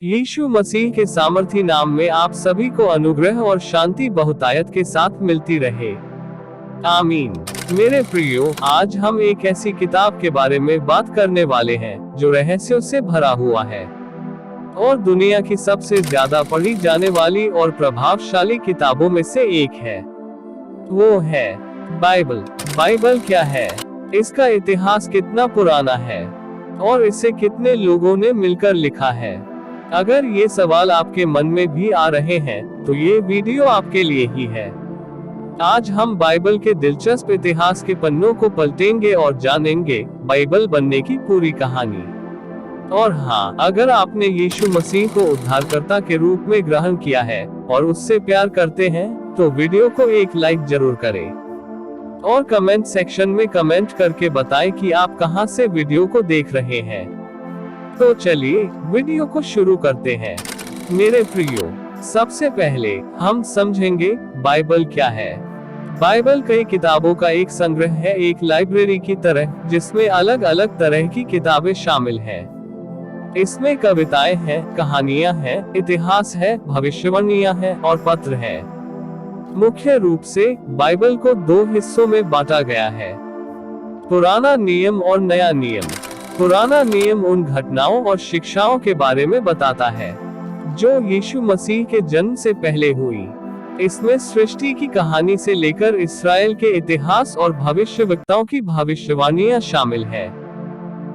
यीशु मसीह के सामर्थी नाम में आप सभी को अनुग्रह और शांति बहुतायत के साथ मिलती रहे। आमीन। मेरे प्रियो, आज हम एक ऐसी किताब के बारे में बात करने वाले हैं जो रहस्यों से भरा हुआ है और दुनिया की सबसे ज्यादा पढ़ी जाने वाली और प्रभावशाली किताबों में से एक है। वो है बाइबल। बाइबल क्या है? इसका इतिहास कितना पुराना है और इसे कितने लोगों ने मिलकर लिखा है? अगर ये सवाल आपके मन में भी आ रहे हैं, तो ये वीडियो आपके लिए ही है। आज हम बाइबल के दिलचस्प इतिहास के पन्नों को पलटेंगे और जानेंगे बाइबल बनने की पूरी कहानी। और हाँ, अगर आपने यीशु मसीह को उद्धारकर्ता के रूप में ग्रहण किया है और उससे प्यार करते हैं, तो वीडियो को एक लाइक जरूर करें और कमेंट सेक्शन में कमेंट करके बताएं कि आप कहां से वीडियो को देख रहे हैं। तो चलिए वीडियो को शुरू करते हैं। मेरे प्रियो, सबसे पहले हम समझेंगे बाइबल क्या है। बाइबल कई किताबों का एक संग्रह है, एक लाइब्रेरी की तरह, जिसमें अलग अलग तरह की किताबें शामिल हैं। इसमें कविताएं हैं, कहानियां हैं, इतिहास है, भविष्यवाणियां हैं और पत्र हैं। मुख्य रूप से बाइबल को दो हिस्सों में बांटा गया है, पुराना नियम और नया नियम। पुराना नियम उन घटनाओं और शिक्षाओं के बारे में बताता है जो यीशु मसीह के जन्म से पहले हुई। इसमें सृष्टि की कहानी से लेकर इस्राएल के इतिहास और भविष्यवक्ताओं की भविष्यवाणियां शामिल है।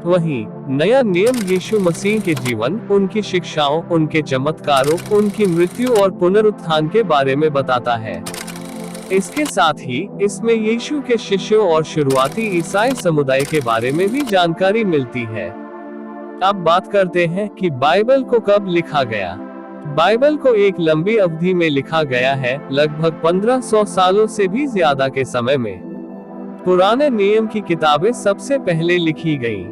वहीं नया नियम यीशु मसीह के जीवन, उनकी शिक्षाओं, उनके चमत्कारों, उनकी मृत्यु और पुनरुत्थान के बारे में बताता है। इसके साथ ही इसमें यीशु के शिष्यों और शुरुआती ईसाई समुदाय के बारे में भी जानकारी मिलती है। अब बात करते हैं कि बाइबल को कब लिखा गया। बाइबल को एक लंबी अवधि में लिखा गया है, लगभग 1500 सालों से भी ज्यादा के समय में। पुराने नियम की किताबें सबसे पहले लिखी गईं।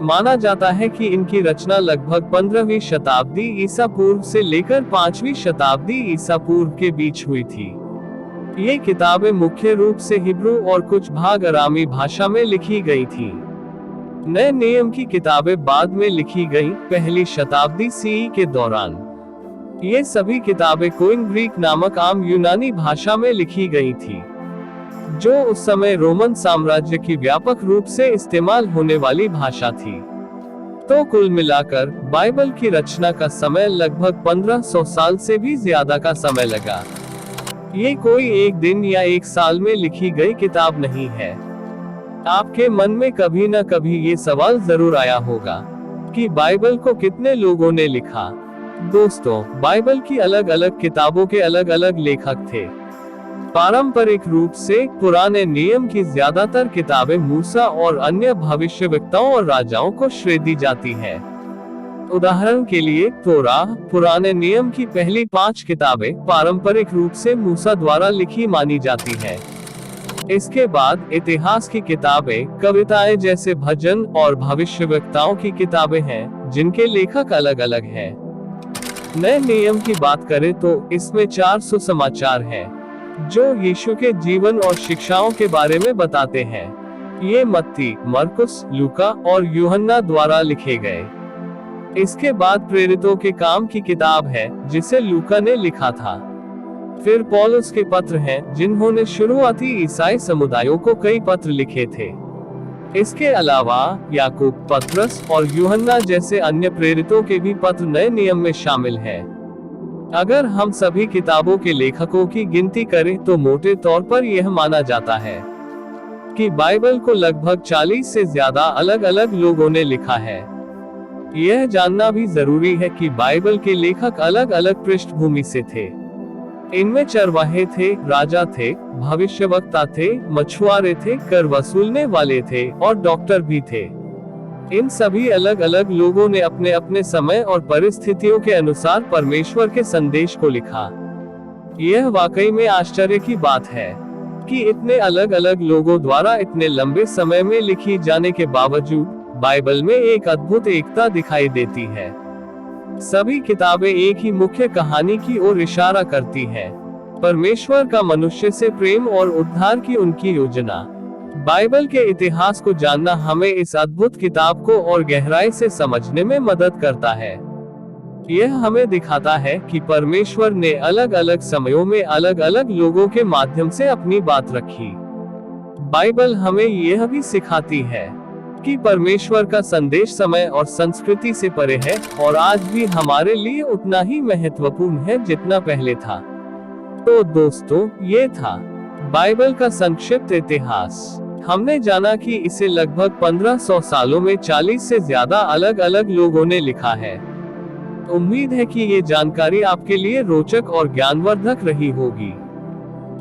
माना जाता है कि इनकी रचना लगभग 15वीं शताब्दी ईसा पूर्व से लेकर 5वीं शताब्दी ईसा पूर्व के बीच हुई थी। ये किताबें मुख्य रूप से हिब्रू और कुछ भाग अरामी भाषा में लिखी गई थी। नए नियम की किताबें बाद में लिखी गईं, पहली शताब्दी सीई के दौरान। ये सभी किताबें कोइन ग्रीक नामक आम यूनानी भाषा में लिखी गई थी, जो उस समय रोमन साम्राज्य की व्यापक रूप से इस्तेमाल होने वाली भाषा थी। तो कुल मिलाकर बाइबल की रचना का समय लगभग 1500 साल से भी ज्यादा का समय लगा। ये कोई एक दिन या एक साल में लिखी गई किताब नहीं है। आपके मन में कभी न कभी ये सवाल जरूर आया होगा कि बाइबल को कितने लोगों ने लिखा। दोस्तों, बाइबल की अलग अलग किताबों के अलग अलग लेखक थे। पारंपरिक रूप से पुराने नियम की ज्यादातर किताबें मूसा और अन्य भविष्यवक्ताओं और राजाओं को श्रेय दी जाती है। उदाहरण के लिए तोराह, पुराने नियम की पहली 5 किताबें पारंपरिक रूप से मूसा द्वारा लिखी मानी जाती है। इसके बाद इतिहास की किताबें, कविताएं जैसे भजन और भविष्यवक्ताओं की किताबें हैं, जिनके लेखक अलग अलग हैं। नए नियम की बात करें तो इसमें 400 समाचार हैं, जो यीशु के जीवन और शिक्षाओं के बारे में बताते हैं। ये मत्ती, मरकुस, लूका और यूहन्ना द्वारा लिखे गए। इसके बाद प्रेरितों के काम की किताब है, जिसे लूका ने लिखा था। फिर पौलुस के पत्र हैं, जिन्होंने शुरुआती ईसाई समुदायों को कई पत्र लिखे थे। इसके अलावा याकूब, पतरस और यूहन्ना जैसे अन्य प्रेरितों के भी पत्र नए नियम में शामिल हैं। अगर हम सभी किताबों के लेखकों की गिनती करें तो मोटे तौर पर यह माना जाता है कि बाइबल को लगभग 40 से ज्यादा अलग अलग लोगों ने लिखा है। यह जानना भी जरूरी है कि बाइबल के लेखक अलग अलग पृष्ठभूमि से थे। इनमें चरवाहे थे, राजा थे, भविष्यवक्ता थे, मछुआरे थे, कर वसूलने वाले थे और डॉक्टर भी थे। इन सभी अलग अलग लोगों ने अपने अपने समय और परिस्थितियों के अनुसार परमेश्वर के संदेश को लिखा। यह वाकई में आश्चर्य की बात है कि इतने अलग अलग लोगों द्वारा इतने लंबे समय में लिखी जाने के बावजूद बाइबल में एक अद्भुत एकता दिखाई देती है। सभी किताबें एक ही मुख्य कहानी की ओर इशारा करती हैं, परमेश्वर का मनुष्य से प्रेम और उद्धार की उनकी योजना। बाइबल के इतिहास को जानना हमें इस अद्भुत किताब को और गहराई से समझने में मदद करता है। यह हमें दिखाता है कि परमेश्वर ने अलग अलग समयों में अलग अलग लोगों के माध्यम से अपनी बात रखी। बाइबल हमें यह भी सिखाती है कि परमेश्वर का संदेश समय और संस्कृति से परे है और आज भी हमारे लिए उतना ही महत्वपूर्ण है जितना पहले था। तो दोस्तों, ये था बाइबल का संक्षिप्त इतिहास। हमने जाना कि इसे लगभग 1500 सालों में 40 से ज्यादा अलग अलग लोगों ने लिखा है। उम्मीद है कि ये जानकारी आपके लिए रोचक और ज्ञानवर्धक रही होगी।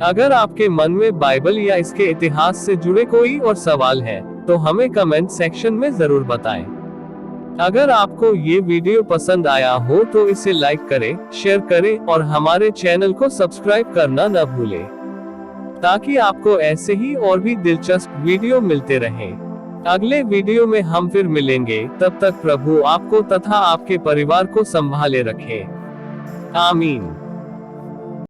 अगर आपके मन में बाइबल या इसके इतिहास से जुड़े कोई और सवाल है, तो हमें कमेंट सेक्शन में जरूर बताएं। अगर आपको ये वीडियो पसंद आया हो तो इसे लाइक करें, शेयर करें और हमारे चैनल को सब्सक्राइब करना न भूलें, ताकि आपको ऐसे ही और भी दिलचस्प वीडियो मिलते रहें। अगले वीडियो में हम फिर मिलेंगे। तब तक प्रभु आपको तथा आपके परिवार को संभाले रखे। आमीन।